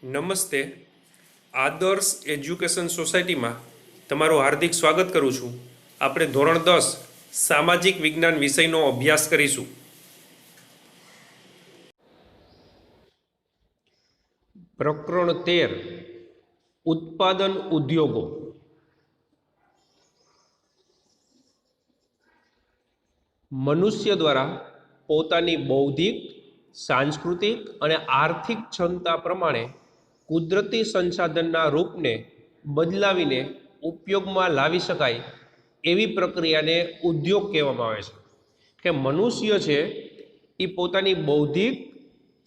નમસ્તે. આદર્શ એજ્યુકેશન સોસાયટીમાં તમારું હાર્દિક સ્વાગત કરું છું. આપણે ધોરણ 10 સામાજિક વિજ્ઞાન વિષયનો અભ્યાસ કરીશું. પ્રકરણ 13 ઉત્પાદન ઉદ્યોગો. મનુષ્ય દ્વારા પોતાની બૌદ્ધિક, સાંસ્કૃતિક અને આર્થિક ક્ષમતા પ્રમાણે કુદરતી સંસાધનના રૂપને બદલાવીને ઉપયોગમાં લાવી શકાય એવી પ્રક્રિયાને ઉદ્યોગ કહેવામાં આવે છે. કે મનુષ્ય છે એ પોતાની બૌદ્ધિક,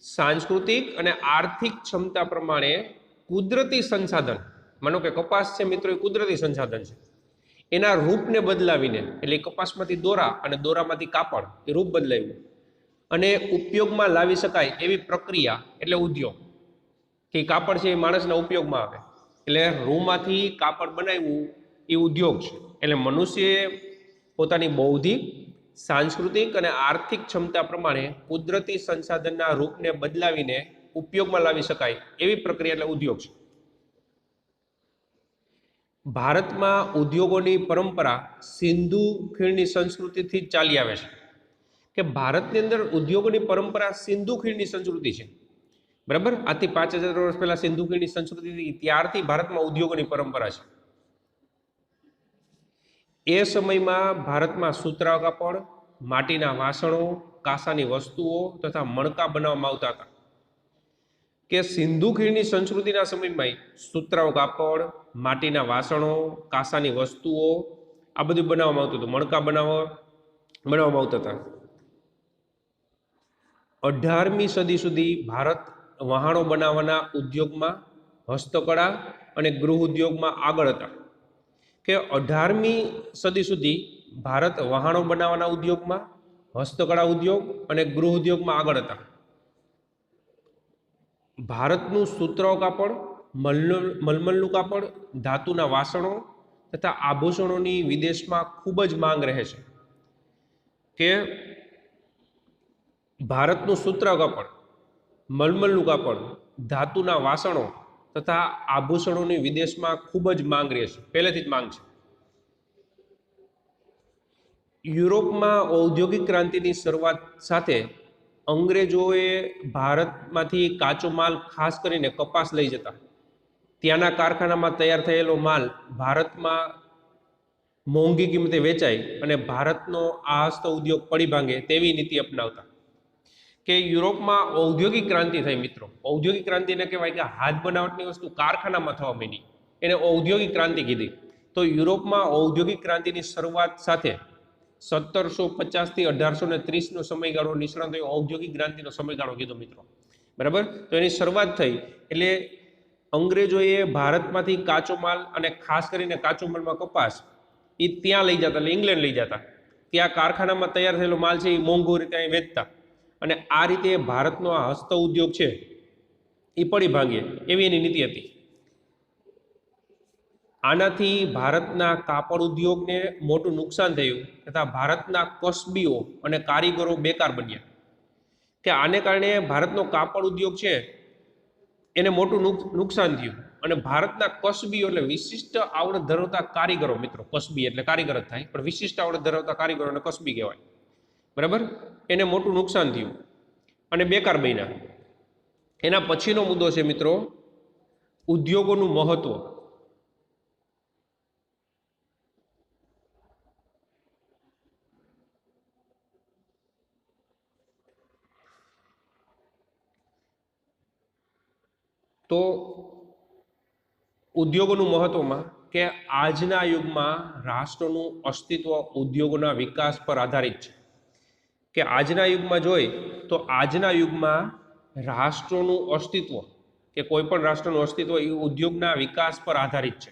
સાંસ્કૃતિક અને આર્થિક ક્ષમતા પ્રમાણે કુદરતી સંસાધન, માનો કે કપાસ છે મિત્રો, એ કુદરતી સંસાધન છે, એના રૂપને બદલાવીને, એટલે કપાસમાંથી દોરા અને દોરામાંથી કાપડ, એ રૂપ બદલાવ્યું અને ઉપયોગમાં લાવી શકાય એવી પ્રક્રિયા એટલે ઉદ્યોગ. કે કાપડ છે એ માણસના ઉપયોગમાં આવે, એટલે રૂમાંથી કાપડ બનાવ્યું એ ઉદ્યોગ છે. એટલે મનુષ્યએ પોતાની બૌદ્ધિક, સાંસ્કૃતિક અને આર્થિક ક્ષમતા પ્રમાણે કુદરતી સંસાધનના રૂપને બદલાવીને ઉપયોગમાં લાવી શકાય એવી પ્રક્રિયા એટલે ઉદ્યોગ છે. ભારતમાં ઉદ્યોગોની પરંપરા સિંધુ ખીણની સંસ્કૃતિથી જ ચાલી આવે છે. કે ભારતની અંદર ઉદ્યોગોની પરંપરા સિંધુ ખીણની સંસ્કૃતિ છે, બરાબર. આજથી 5000 વર્ષ પહેલા સિંધુ ખીણની સંસ્કૃતિ હતી, ત્યારથી ભારતમાં ઉદ્યોગોની પરંપરા છે. એ સમયમાં ભારતમાં સુતરાઉ કાપડ, માટીના વાસણો, કાંસાની વસ્તુઓ તથા મણકા બનાવવામાં આવતા હતા. કે સિંધુ ખીણની સંસ્કૃતિના સમયમાં સુતરાઉ કાપડ, માટીના વાસણો, કાંસાની વસ્તુઓ આ બધું બનાવવામાં આવતું હતું, મણકા બનાવવામાં આવતા હતા. 18મી સદી સુધી ભારત વહાણો બનાવવાના ઉદ્યોગમાં, હસ્તકળા અને ગૃહ ઉદ્યોગમાં આગળ હતા. કે 18મી સદી સુધી ભારત વહાણો બનાવવાના ઉદ્યોગમાં, હસ્તકળા ઉદ્યોગ અને ગૃહ ઉદ્યોગમાં આગળ હતા. ભારતનું સુતરાઉ કાપડ, મલમલનું કાપડ, ધાતુના વાસણો તથા આભૂષણોની વિદેશમાં ખૂબ જ માંગ રહે છે. કે ભારતનું સુતરાઉ કાપડ, મલમલનું કાપડ, ધાતુના વાસણો તથા આભૂષણોની વિદેશમાં ખૂબ જ માંગ રહે છે, પહેલેથી જ માંગ છે. યુરોપમાં ઔદ્યોગિક ક્રાંતિની શરૂઆત સાથે અંગ્રેજોએ ભારતમાંથી કાચો માલ, ખાસ કરીને કપાસ લઈ જતા. ત્યાંના કારખાનામાં તૈયાર થયેલો માલ ભારતમાં મોંઘી કિંમતે વેચાય અને ભારતનો આ હસ્ત ઉદ્યોગ પડી ભાંગે તેવી નીતિ અપનાવતા. કે યુરોપમાં ઔદ્યોગિક ક્રાંતિ થઈ મિત્રો. ઔદ્યોગિક ક્રાંતિને કહેવાય કે હાથ બનાવટની વસ્તુ કારખાનામાં થવા માંડી, એને ઔદ્યોગિક ક્રાંતિ કીધી. તો યુરોપમાં ઔદ્યોગિક ક્રાંતિની શરૂઆત સાથે 1750 થી 1830નો સમયગાળો નિષ્ણાતોએ ઔદ્યોગિક ક્રાંતિનો સમયગાળો કીધો મિત્રો, બરાબર. તો એની શરૂઆત થઈ એટલે અંગ્રેજોએ ભારતમાંથી કાચો માલ અને ખાસ કરીને કાચો માલમાં કપાસ એ ત્યાં લઈ જતા, એટલે ઇંગ્લેન્ડ લઈ જતા. ત્યાં કારખાનામાં તૈયાર થયેલો માલ છે એ મોંઘો રીતે અહીં વેચતા અને આ રીતે ભારતનો આ હસ્ત ઉદ્યોગ છે એ પડી ભાંગે એવી એની નીતિ હતી. આનાથી ભારતના કાપડ ઉદ્યોગને મોટું નુકસાન થયું તથા ભારતના કસબીઓ અને કારીગરો બેકાર બન્યા. કે આને કારણે ભારતનો કાપડ ઉદ્યોગ છે એને મોટું નુકસાન થયું અને ભારતના કસબીઓ એટલે વિશિષ્ટ આવડત ધરાવતા કારીગરો મિત્રો, કસબી એટલે કારીગર જ થાય પણ વિશિષ્ટ આવડત ધરાવતા કારીગરોને કસબી કહેવાય, બરાબર, એને મોટું નુકસાન થયું અને બેકાર બન્યા. એના પછીનો મુદ્દો છે મિત્રો ઉદ્યોગોનું મહત્વ. તો ઉદ્યોગોનું મહત્વમાં કે આજના યુગમાં રાષ્ટ્રનું અસ્તિત્વ ઉદ્યોગોના વિકાસ પર આધારિત છે. કે આજના યુગમાં જોઈએ તો આજના યુગમાં રાષ્ટ્રોનું અસ્તિત્વ કે કોઈ પણ રાષ્ટ્રનું અસ્તિત્વ એ ઉદ્યોગના વિકાસ પર આધારિત છે.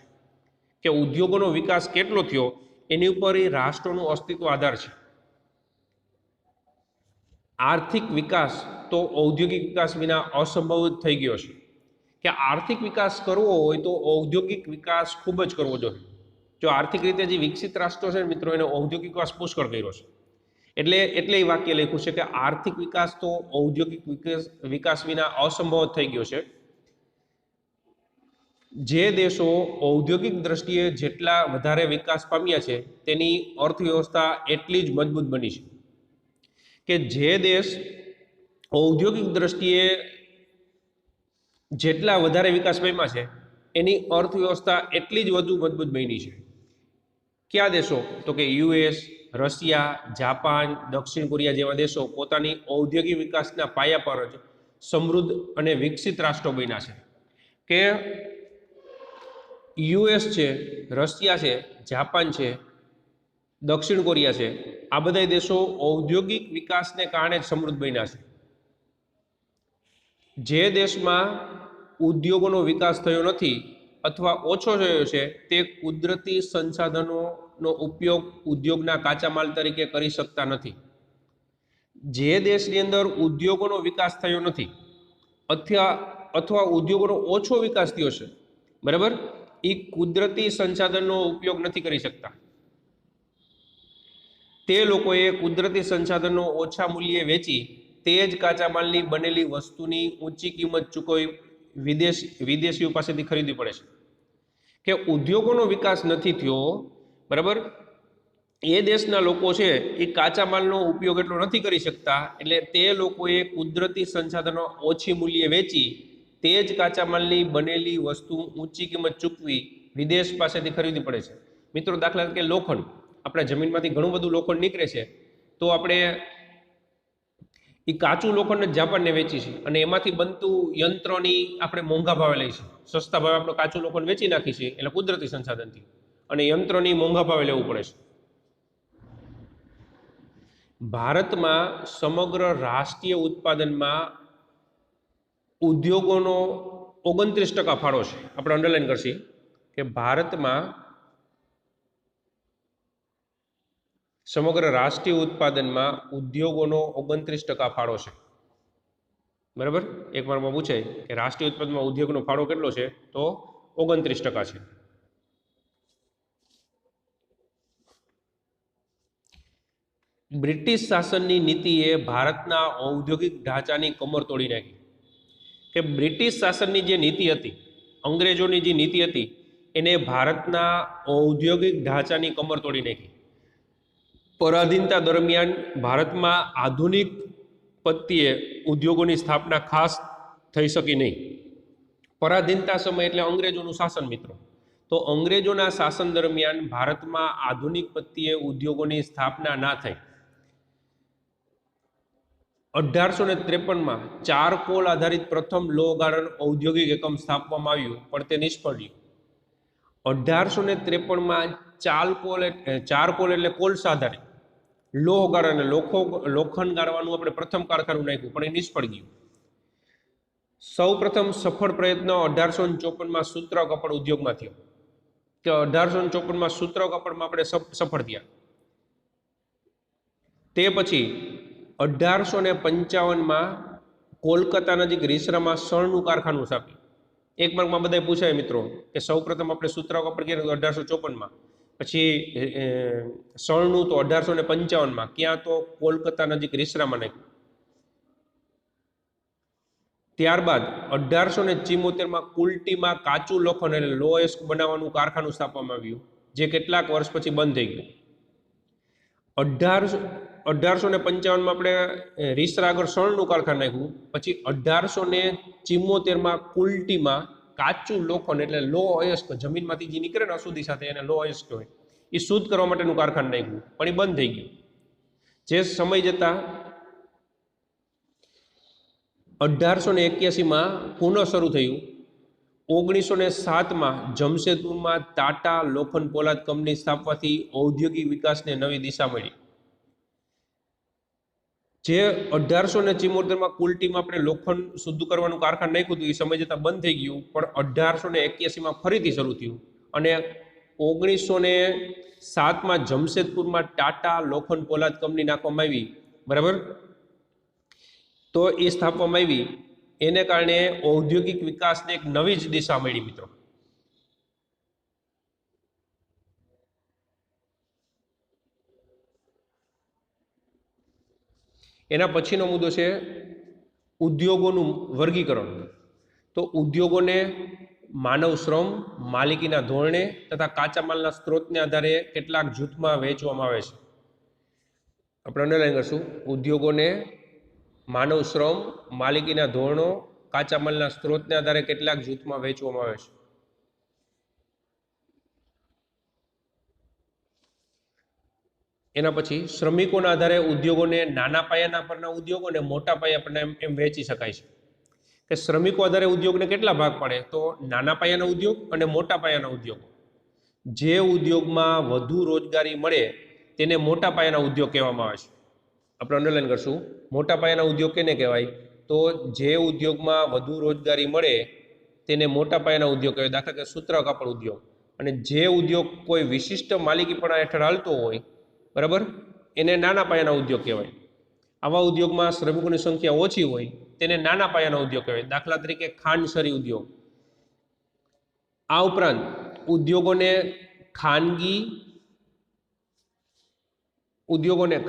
કે ઉદ્યોગોનો વિકાસ કેટલો થયો એની ઉપર એ રાષ્ટ્રોનું અસ્તિત્વ આધાર છે. આર્થિક વિકાસ તો ઔદ્યોગિક વિકાસ વિના અસંભવ થઈ ગયો છે. કે આર્થિક વિકાસ કરવો હોય તો ઔદ્યોગિક વિકાસ ખૂબ જ કરવો જોઈએ. જો આર્થિક રીતે જે વિકસિત રાષ્ટ્રો છે મિત્રો એને ઔદ્યોગિક વિકાસ પુષ્કળ કર્યો છે. એટલે એ વાક્ય લખ્યું છે કે આર્થિક વિકાસ તો ઔદ્યોગિક વિકાસ વિના અસંભવ થઈ ગયો છે. જે દેશો ઔદ્યોગિક દ્રષ્ટિએ જેટલા વધારે વિકાસ પામ્યા છે તેની અર્થવ્યવસ્થા એટલી જ મજબૂત બની છે કે જે દેશ ઔદ્યોગિક દ્રષ્ટિએ જેટલા વધારે વિકાસ પામ્યા છે એની અર્થવ્યવસ્થા એટલી જ વધુ મજબૂત બની છે. કયા દેશો? તો કે યુએસ, રશિયા, જાપાન, દક્ષિણ કોરિયા જેવા દેશો પોતાની ઔદ્યોગિક વિકાસના પાયા પર જ સમૃદ્ધ અને વિકસિત રાષ્ટ્રો બન્યા છે. કે યુએસ છે, રશિયા છે, જાપાન છે, દક્ષિણ કોરિયા છે, આ બધા દેશો ઔદ્યોગિક વિકાસને કારણે જ સમૃદ્ધ બન્યા છે. જે દેશમાં ઉદ્યોગોનો વિકાસ થયો નથી અથવા ઓછો થયો છે તે કુદરતી સંસાધનોનો ઉપયોગ ઉદ્યોગના કાચા માલ તરીકે કરી શકતા નથી. જે દેશની અંદર ઉદ્યોગોનો વિકાસ થયો નથી અથવા ઉદ્યોગોનો ઓછો વિકાસ થયો છે, બરાબર, એ કુદરતી સંસાધનનો ઉપયોગ નથી કરી શકતા. તે લોકોએ કુદરતી સંસાધનો ઓછા મૂલ્યે વેચી તે જ કાચા માલની બનેલી વસ્તુની ઊંચી કિંમત ચૂકવી વિદેશીઓ પાસેથી ખરીદવી પડે છે. કે ઉદ્યોગોનો વિકાસ નથી થયો, બરાબર, એ દેશના લોકો છે એ કાચા માલનો ઉપયોગ એટલો નથી કરી શકતા, એટલે તે લોકોએ કુદરતી સંસાધનો ઓછી મૂલ્યે વેચી તે જ કાચા માલની બનેલી વસ્તુ ઊંચી કિંમત ચૂકવી વિદેશ પાસેથી ખરીદવી પડે છે. મિત્રો, દાખલા તરીકે લોખંડ, આપણા જમીનમાંથી ઘણું બધું લોખંડ નીકળે છે, તો આપણે એ કાચું લોખંડ જાપાનને વેચી છે અને એમાંથી બનતું યંત્રોની આપણે મોંઘા ભાવે લઈશું. સસ્તા ભાવે આપણે કાચું લોખંડ વેચી નાખી છે એટલે કુદરતી સંસાધનથી, અને યંત્રોની મોંઘા ભાવે લેવું પડે છે. ભારતમાં સમગ્ર રાષ્ટ્રીય ઉત્પાદનમાં ઉદ્યોગોનો 29% ફાળો છે. આપણે અંડરલાઈન કરશી કે ભારતમાં સમગ્ર રાષ્ટ્રીય ઉત્પાદનમાં ઉદ્યોગોનો 29% ફાળો છે. બરાબર, એક વારમાં પૂછાય કે રાષ્ટ્રીય ઉત્પાદનમાં ઉદ્યોગનો ફાળો કેટલો છે, તો 29% છે. બ્રિટિશ શાસનની નીતિએ ભારતના ઔદ્યોગિક ઢાંચાની કમર તોડી નાખી. કે બ્રિટિશ શાસનની જે નીતિ હતી, અંગ્રેજોની જે નીતિ હતી, એને ભારતના ઔદ્યોગિક ઢાંચાની કમર તોડી નાખી. પરાધીનતા દરમિયાન ભારતમાં આધુનિક પદ્ધતિએ ઉદ્યોગોની સ્થાપના ખાસ થઈ શકી નહીં. પરાધીનતા સમય એટલે અંગ્રેજોનું શાસન, મિત્રો. તો અંગ્રેજોના શાસન દરમિયાન ભારતમાં આધુનિક પદ્ધતિએ ઉદ્યોગોની સ્થાપના ના થઈ. 1853માં ચારકોલ આધારિત પ્રથમ લોહ ગાળણ ઔદ્યોગિક એકમ સ્થાપવામાં આવ્યું, પણ તે નિષ્ફળ રહ્યું. 1853માં ચારકોલ એટલે કોલસા આધારિત લોહ ગાળણ, લોખંડ ગાળવાનું આપણે પ્રથમ કારખાનું નાખ્યું, પણ એ નિષ્ફળ ગયું. સૌ પ્રથમ સફળ પ્રયત્ન 1854માં સૂત્ર કપડ ઉદ્યોગમાં થયો. કે 1854માં સૂત્ર કપડમાં આપણે સફળ થયા. તે પછી 1855માં કોલકાતા નજીક રીસરામાં શણનું કારખાનું સ્થાપ્યું. એક માર્કમાં બધા પૂછાય મિત્રો કે સૌ પ્રથમ આપણે સૂત્ર કપડ કીધું 1854માં, પછી શણનું તો 1855માં, ક્યાં તો કોલકાતા નજીક રીસરામાં નાખ્યું. ત્યારબાદ 1874માં કુલ્ટીમાં કાચું લોખંડ એટલે લોએસ્ક બનાવવાનું કારખાનું સ્થાપવામાં આવ્યું, જે કેટલાક વર્ષ પછી બંધ થઈ ગયું. 1855માં આપણે રીસરા આગળ શણનું કારખાનું નાખ્યું. પછી 1874માં કુલ્ટીમાં કાચું લોખંડ એટલે લો અયસ્ક, જમીનમાંથી જે નીકળે ને અશુદ્ધિ સાથે એને લો અયસ્ક કહેવાય, એ શુદ્ધ કરવા માટેનું કારખાનું નાખ્યું, પણ એ બંધ થઈ ગયું. જે સમય જતા 1881માં પુનઃ શરૂ થયું. 1907માં જમશેદપુરમાં ટાટા લોખંડ પોલાદ કંપની સ્થાપવાથી ઔદ્યોગિક વિકાસને નવી દિશા મળી. જે 1874માં કુલ્ટીમાં આપણે લોખંડ શુદ્ધ કરવાનું કારખાનું નાખ્યું હતું, એ સમય જતાં બંધ થઈ ગયું, પણ 1881માં ફરીથી શરૂ થયું. અને 1907માં જમશેદપુરમાં ટાટા લોખંડ પોલાદ કંપની નાખવામાં આવી, બરાબર, તો એ સ્થાપવામાં આવી. એને કારણે ઔદ્યોગિક વિકાસને એક નવી જ દિશા મળી, મિત્રો. એના પછીનો મુદ્દો છે ઉદ્યોગોનું વર્ગીકરણ. તો ઉદ્યોગોને માનવ શ્રમ, માલિકીના ધોરણે તથા કાચા માલના સ્ત્રોતને આધારે કેટલાક જૂથમાં વહેંચવામાં આવે છે. આપણે અંડરલાઈન કરશું. ઉદ્યોગોને માનવ શ્રમ, માલિકીના ધોરણો, કાચા માલના સ્ત્રોતને આધારે કેટલાક જૂથમાં વહેંચવામાં આવે છે. એના પછી શ્રમિકોના આધારે ઉદ્યોગોને નાના પાયાના પરના ઉદ્યોગો અને મોટા પાયા પરના એમ વહેંચી શકાય છે. કે શ્રમિકો આધારે ઉદ્યોગને કેટલા ભાગ પડે? તો નાના પાયાના ઉદ્યોગ અને મોટા પાયાના ઉદ્યોગો. જે ઉદ્યોગમાં વધુ રોજગારી મળે તેને મોટા પાયાના ઉદ્યોગ કહેવામાં આવે છે. આપણે અંડરલાઈન કરશું. મોટા પાયાના ઉદ્યોગ કેને કહેવાય? તો જે ઉદ્યોગમાં વધુ રોજગારી મળે તેને મોટા પાયાના ઉદ્યોગ કહેવાય. દાખલા કે સૂત્ર કાપડ ઉદ્યોગ. અને જે ઉદ્યોગ કોઈ વિશિષ્ટ માલિકીપણા હેઠળ હાલતો હોય, બરાબર, એને નાના પાયાના ઉદ્યોગ કહેવાય. આવા ઉદ્યોગમાં શ્રમિકોની સંખ્યા ઓછી હોય તેને નાના પાયાના ઉદ્યોગ કહેવાય. દાખલા તરીકે ખાંડસરી ઉદ્યોગ. આ ઉપરાંત ઉદ્યોગોને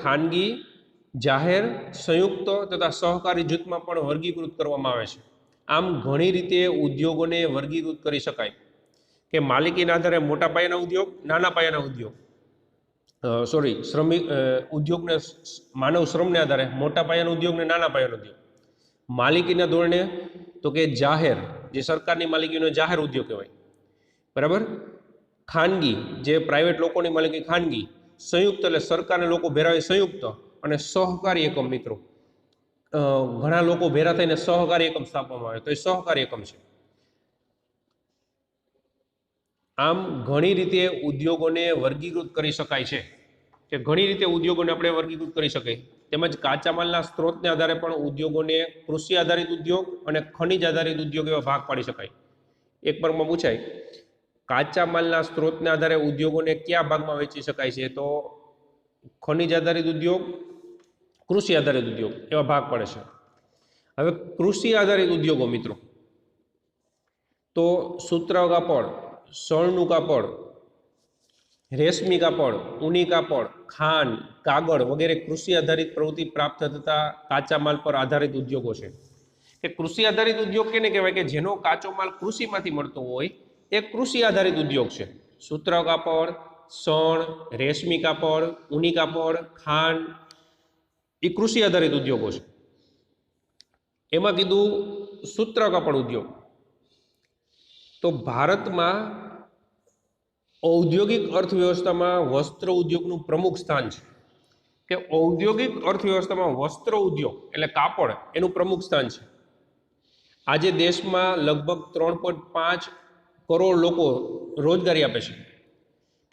ખાનગી, જાહેર, સંયુક્ત તથા સહકારી જૂથમાં પણ વર્ગીકૃત કરવામાં આવે છે. આમ ઘણી રીતે ઉદ્યોગોને વર્ગીકૃત કરી શકાય કે માલિકીના આધારે મોટા પાયાના ઉદ્યોગ, નાના પાયાના ઉદ્યોગ, ઉદ્યોગને માનવ શ્રમને આધારે મોટા પાયાનો ઉદ્યોગ ને નાના પાયાનો ઉદ્યોગ. માલિકીના ધોરણે તો કે જાહેર, જે સરકારની માલિકીનો જાહેર ઉદ્યોગ કહેવાય, બરાબર. ખાનગી, જે પ્રાઇવેટ લોકોની માલિકી ખાનગી. સંયુક્ત એટલે સરકારને લોકો ભેરા સંયુક્ત. અને સહકારી એકમ, મિત્રો ઘણા લોકો ભેરા થઈને સહકારી એકમ સ્થાપવામાં આવે તો એ સહકારી એકમ છે. આમ ઘણી રીતે ઉદ્યોગોને વર્ગીકૃત કરી શકાય છે, કે ઘણી રીતે ઉદ્યોગોને આપણે વર્ગીકૃત કરી શકાય. તેમજ કાચા માલના સ્ત્રોતને આધારે પણ ઉદ્યોગોને કૃષિ આધારિત ઉદ્યોગ અને ખનિજ આધારિત ઉદ્યોગ એવા ભાગ પાડી શકાય. એક માર્કમાં પૂછાય, કાચા માલના સ્ત્રોતને આધારે ઉદ્યોગોને કયા ભાગમાં વહેંચી શકાય છે? તો ખનિજ આધારિત ઉદ્યોગ, કૃષિ આધારિત ઉદ્યોગ એવા ભાગ પડે છે. હવે કૃષિ આધારિત ઉદ્યોગો, મિત્રો, તો સૂત્ર કાપડ, શણનું કાપડ, રેશમી કાપડ, ઊની કાપડ, ખાંડ, કાગળ વગેરે કૃષિ આધારિત પ્રવૃત્તિ પ્રાપ્ત થતા કાચા માલ પર આધારિત ઉદ્યોગો છે. કે કૃષિ આધારિત ઉદ્યોગ કેને કહેવાય? કે જેનો કાચો માલ કૃષિમાંથી મળતો હોય એ કૃષિ આધારિત ઉદ્યોગ છે. સૂત્ર કાપડ, શણ, રેશમી કાપડ, ઊની કાપડ, ખાંડ એ કૃષિ આધારિત ઉદ્યોગો છે. એમાં કીધું સૂત્ર કાપડ ઉદ્યોગ. તો ભારતમાં ઔદ્યોગિક અર્થવ્યવસ્થામાં વસ્ત્ર ઉદ્યોગનું પ્રમુખ સ્થાન છે. કે ઔદ્યોગિક અર્થવ્યવસ્થામાં વસ્ત્ર ઉદ્યોગ એટલે કાપડ એનું પ્રમુખ સ્થાન છે. આજે દેશમાં લગભગ 3.5 કરોડ લોકો રોજગારી આપે છે.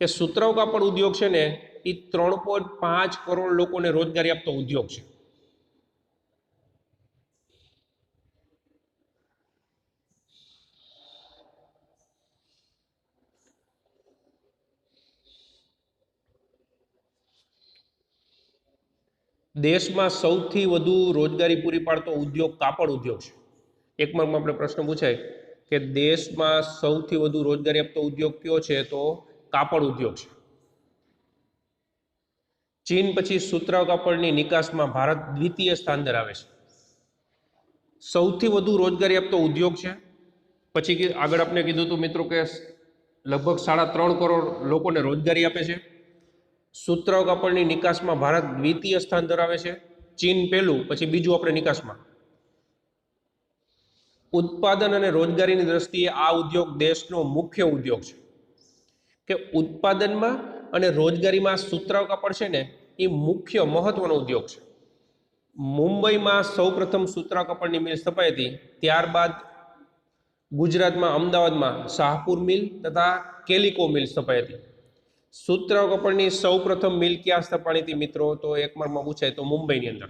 કે સુતરાઉ કાપડ ઉદ્યોગ છે ને એ 3.5 કરોડ લોકોને રોજગારી આપતો ઉદ્યોગ છે. દેશમાં સૌથી વધુ રોજગારી પૂરી પાડતો ઉદ્યોગ કાપડ ઉદ્યોગ છે. એક માર્કમાં આપણે પ્રશ્ન પૂછાય કે દેશમાં સૌથી વધુ રોજગારી આપતો ઉદ્યોગ કયો છે? તો કાપડ ઉદ્યોગ છે. ચીન પછી સુતરાઉ કાપડની નિકાસમાં ભારત દ્વિતીય સ્થાન ધરાવે છે. સૌથી વધુ રોજગારી આપતો ઉદ્યોગ છે. પછી આગળ આપણે કીધું હતું, મિત્રો, કે લગભગ 3.5 કરોડ લોકોને રોજગારી આપે છે. સુતરાઉ કાપડની નિકાસમાં ભારત દ્વિતીય સ્થાન ધરાવે છે. ચીન પહેલું, પછી બીજું આપણે નિકાસમાં. ઉત્પાદન અને રોજગારીની દ્રષ્ટિએ આ ઉદ્યોગ દેશનો મુખ્ય ઉદ્યોગ છે. કે ઉત્પાદનમાં અને રોજગારીમાં સુતરાઉ કાપડ છે ને એ મુખ્ય મહત્વનો ઉદ્યોગ છે. મુંબઈમાં સૌપ્રથમ સુતરાઉ કાપડની મિલ સ્થપાઈ હતી. ત્યારબાદ ગુજરાતમાં અમદાવાદમાં શાહપુર મિલ તથા કેલિકો મિલ સ્થપાઈ હતી. સુતરાઉ કાપડની સૌપ્રથમ મિલ ક્યાં સ્થપાણી હતી, મિત્રો? તો એક માર્કમાં પૂછાય તો મુંબઈની અંદર.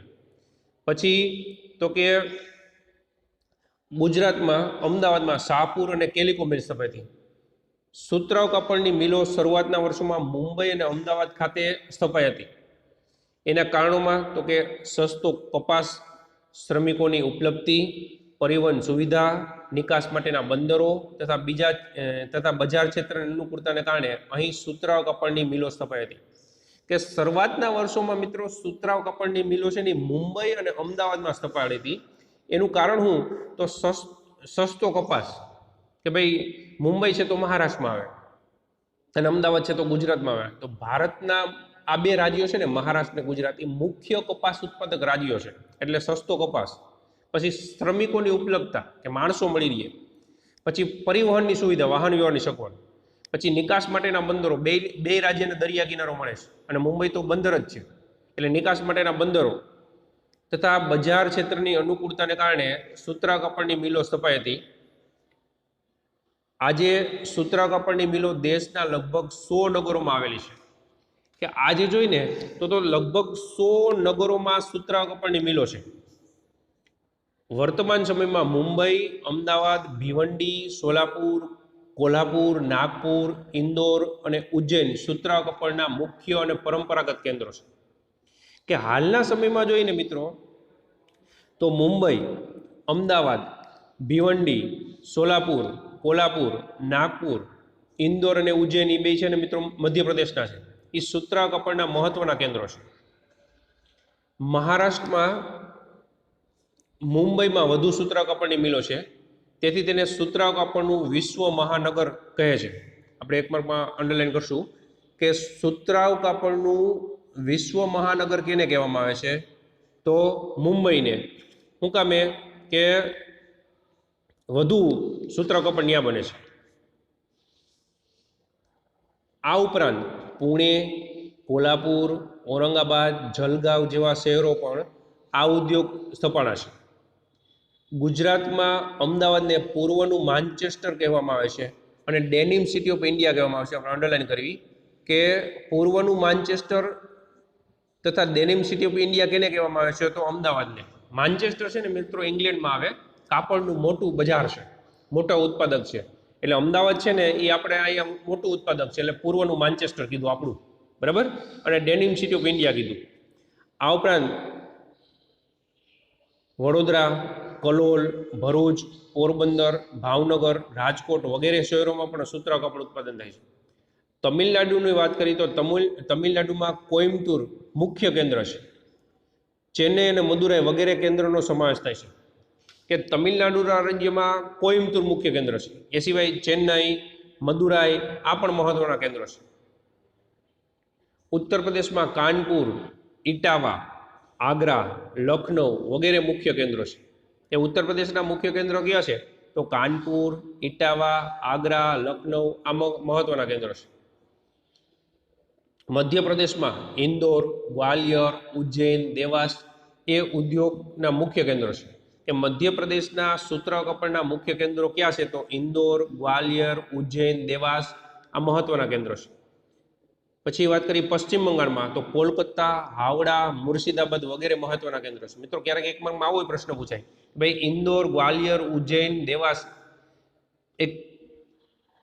પછી તો કે ગુજરાતમાં અમદાવાદમાં શાહપુર અને કેલિકો મિલ સ્થપાઈ હતી. સુતરાઉ કાપડની મિલો શરૂઆતના વર્ષોમાં મુંબઈ અને અમદાવાદ ખાતે સ્થપાઈ હતી. એના કારણોમાં તો કે સસ્તો કપાસ, શ્રમિકોની ઉપલબ્ધિ, પરિવહન સુવિધા, નિકાસ માટેના બંદરો તથા બજાર ક્ષેત્રની અનુકૂળતાને કારણે અહીં સુતરાઉ કાપડની મિલો સ્થપાઈ હતી. કે શરૂઆતના વર્ષોમાં, મિત્રો, સુતરાઉ કાપડની મિલો છે ને મુંબઈ અને અમદાવાદમાં સ્થપાઈ હતી. એનું કારણ શું? તો સસ્તો કપાસ, કે ભાઈ મુંબઈ છે તો મહારાષ્ટ્રમાં આવે અને અમદાવાદ છે તો ગુજરાતમાં આવે. તો ભારતના આ બે રાજ્યો છે ને, મહારાષ્ટ્ર અને ગુજરાત, એ મુખ્ય કપાસ ઉત્પાદક રાજ્યો છે. એટલે સસ્તો કપાસ, પછી શ્રમિકોની ઉપલબ્ધતા કે માણસો મળી રહે, પછી પરિવહનની સુવિધા, વાહન વ્યવહારની સગવડ, પછી નિકાસ માટેના બંદરો. બે રાજ્યને દરિયા કિનારો મળે છે અને મુંબઈ તો બંદર જ છે, એટલે નિકાસ માટેના બંદરો તથા બજાર ક્ષેત્રની અનુકૂળતાને કારણે સૂતરા કાપડની મિલો સ્થપાઈ હતી. આજે સૂતરા કાપડની મિલો દેશના લગભગ 100 નગરોમાં આવેલી છે. કે આજે જોઈને તો લગભગ 100 નગરોમાં સૂતરા કાપડની મિલો છે. વર્તમાન સમયમાં મુંબઈ, અમદાવાદ, ભિવંડી, સોલાપુર, કોલ્હાપુર, નાગપુર, ઇન્દોર અને ઉજ્જૈન સૂતરા કાપડના મુખ્ય અને પરંપરાગત કેન્દ્રો છે. કે હાલના સમયમાં જોઈને મિત્રો તો મુંબઈ, અમદાવાદ, ભિવંડી, સોલાપુર, કોલ્હાપુર, નાગપુર, ઇન્દોર અને ઉજ્જૈન એ બે છે ને મિત્રો મધ્યપ્રદેશના છે. એ સૂતરા કાપડના મહત્વના કેન્દ્રો છે. મહારાષ્ટ્રમાં મુંબઈમાં વધુ સૂતરા કાપડની મિલો છે, તેથી તેને સૂતરા કાપડનું વિશ્વ મહાનગર કહે છે. આપણે એક માર્કમાં અંડરલાઈન કરશું કે સૂતરાવ કાપડનું વિશ્વ મહાનગર કેને કહેવામાં આવે છે? તો મુંબઈને. શું કામે? કે વધુ સૂતરા કાપડ ત્યાં બને છે. આ ઉપરાંત પુણે, કોલ્હાપુર, ઔરંગાબાદ, જલગાંવ જેવા શહેરો પણ આ ઉદ્યોગ સ્થપાણા છે. ગુજરાતમાં અમદાવાદને પૂર્વનું માન્ચેસ્ટર કહેવામાં આવે છે અને ડેનિમ સિટી ઓફ ઇન્ડિયા કહેવામાં આવે છે. આપણે અંડરલાઈન કરવી કે પૂર્વનું માન્ચેસ્ટર તથા ડેનિમ સિટી ઓફ ઇન્ડિયા કેને કહેવામાં આવે છે? તો અમદાવાદને. માન્ચેસ્ટર છે ને મિત્રો ઇંગ્લેન્ડમાં આવે, કાપડનું મોટું બજાર છે, મોટા ઉત્પાદક છે. એટલે અમદાવાદ છે ને એ આપણે અહીંયા મોટું ઉત્પાદક છે, એટલે પૂર્વનું માન્ચેસ્ટર કીધું આપણું, બરાબર. અને ડેનિમ સિટી ઓફ ઇન્ડિયા કીધું. આ ઉપરાંત વડોદરા, કલોલ, ભરૂચ, પોરબંદર, ભાવનગર, રાજકોટ વગેરે શહેરોમાં પણ સૂતરા કાપડ ઉત્પાદન થાય છે. તમિલનાડુની વાત કરીએ તો તમિલનાડુમાં કોઇમ્બતુર મુખ્ય કેન્દ્ર છે. ચેન્નઈ અને મદુરાઈ વગેરે કેન્દ્રનો સમાવેશ થાય છે. કે તમિલનાડુના રાજ્યમાં કોઇમ્બતુર મુખ્ય કેન્દ્ર છે. એ સિવાય ચેન્નઈ, મદુરાઈ આ પણ મહત્વના કેન્દ્રો છે. ઉત્તર પ્રદેશમાં કાનપુર, ઇટાવા, આગ્રા, લખનઉ વગેરે મુખ્ય કેન્દ્રો છે. એ ઉત્તર પ્રદેશના મુખ્ય કેન્દ્રો કયા છે? તો કાનપુર, ઇટાવા, આગ્રા, લખનઉ આ મહત્વના કેન્દ્રો છે. મધ્યપ્રદેશમાં ઇન્દોર, ગ્વાલિયર, ઉજ્જૈન, દેવાસ એ ઉદ્યોગના મુખ્ય કેન્દ્રો છે. કે મધ્યપ્રદેશના સૂતરા કાપડના મુખ્ય કેન્દ્રો ક્યાં છે? તો ઇન્દોર, ગ્વાલિયર, ઉજ્જૈન, દેવાસ આ મહત્વના કેન્દ્રો છે. પછી વાત કરીએ પશ્ચિમ બંગાળમાં તો કોલકાતા, હાવડા, મુર્શિદાબાદ વગેરે મહત્વના કેન્દ્રો છે. મિત્રો ક્યારેક એક માર્કમાં આવો પ્રશ્ન પૂછાય, ભાઈ ઇન્દોર, ગ્વાલિયર, ઉજ્જૈન, દેવાસ એક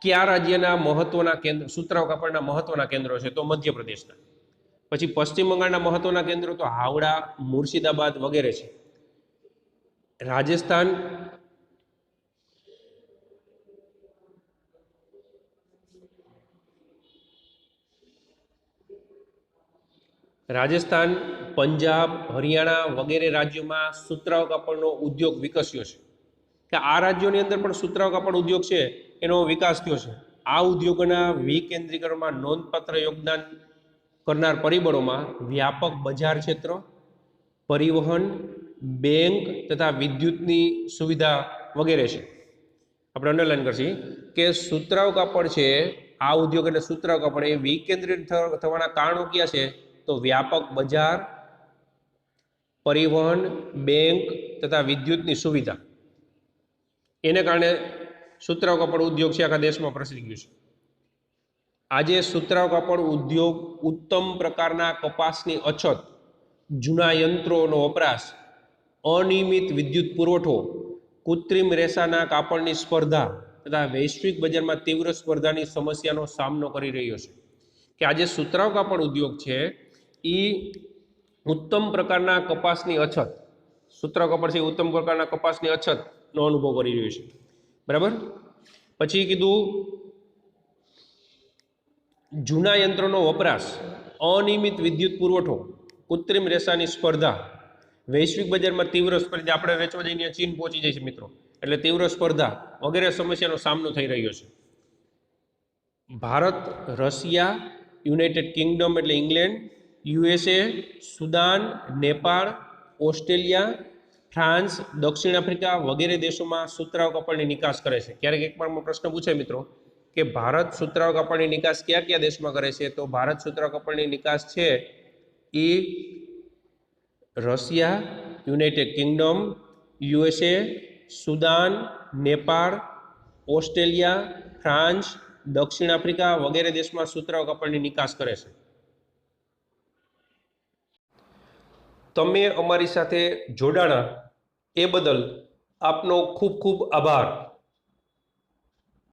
કયા રાજ્યના મહત્વના કેન્દ્ર, સૂતરા કાપડના મહત્વના કેન્દ્રો છે? તો મધ્યપ્રદેશના. પછી પશ્ચિમ બંગાળના મહત્વના કેન્દ્રો તો હાવડા, મુર્શિદાબાદ વગેરે છે. રાજસ્થાન, પંજાબ, હરિયાણા વગેરે રાજ્યોમાં સૂતરાવ કાપડનો ઉદ્યોગ વિકસ્યો છે. કે આ રાજ્યોની અંદર પણ સૂતરાવ કાપડ ઉદ્યોગ છે એનો વિકાસ થયો છે. આ ઉદ્યોગોના વિકેન્દ્રીકરણમાં નોંધપાત્ર યોગદાન કરનાર પરિબળોમાં વ્યાપક બજાર ક્ષેત્ર, પરિવહન, બેંક તથા વિદ્યુતની સુવિધા વગેરે છે. આપણે અંડરલાઈન કરશી કે સૂતરાવ કાપડ છે, આ ઉદ્યોગ એટલે સૂતરાવ કાપડ એ વિકેન્દ્રિત થવાના કારણો ક્યાં છે? તો વ્યાપક બજાર, પરિવહન, બેંક તથા વિદ્યુતની સુવિધા, એને કારણે સૂતરાવ કાપડ ઉદ્યોગ છે આખા દેશમાં પ્રસરી ગયું છે. આજે સૂતરાવ કાપડ ઉદ્યોગ ઉત્તમ પ્રકારના કપાસની અછત, જૂના યંત્રોનો વપરાશ, અનિયમિત વિદ્યુત પુરવઠો, કૃત્રિમ રેસાના કાપડની સ્પર્ધા તથા વૈશ્વિક બજારમાં તીવ્ર સ્પર્ધાની સમસ્યાનો સામનો કરી રહ્યો છે. કે આજે સૂતરાવ કાપડ ઉદ્યોગ છે એ ઉત્તમ પ્રકારના કપાસની અછત, સૂતરાવ કાપડ છે ઉત્તમ પ્રકારના કપાસની અછતનો અનુભવ કરી રહ્યું છે, બરાબર. પછી કીધું જૂના યંત્રોનો વપરાશ, અનિયમિત વિદ્યુત પુરવઠો, કૃત્રિમ રેસાની સ્પર્ધા, વૈશ્વિક બજારમાં તીવ્ર સ્પર્ધા. આપણે વેચવા જઈને ચીન પહોંચી જાય છે મિત્રો, એટલે તીવ્ર સ્પર્ધા વગેરે સમસ્યાનો સામનો થઈ રહ્યો છે. ભારત, રશિયા, યુનાઇટેડ કિંગડમ એટલે England, USA, Sudan, Nepal, Australia, France, દક્ષિણ આફ્રિકા વગેરે દેશોમાં સુતરાઉ કાપડની નિકાસ કરે છે. ક્યારેક એક માર્કનો પ્રશ્ન પૂછે મિત્રો કે ભારત સુતરાઉ કાપડની નિકાસ કયા કયા દેશમાં કરે છે, તો ભારત સુતરાઉ કાપડની નિકાસ છે એ Russia, United Kingdom, USA, Sudan, Nepal, Australia, France, દક્ષિણ આફ્રિકા વગેરે દેશમાં સુતરાઉ કાપડની નિકાસ કરે છે. તમે અમારી સાથે જોડાણા એ બદલ આપનો ખૂબ ખૂબ આભાર.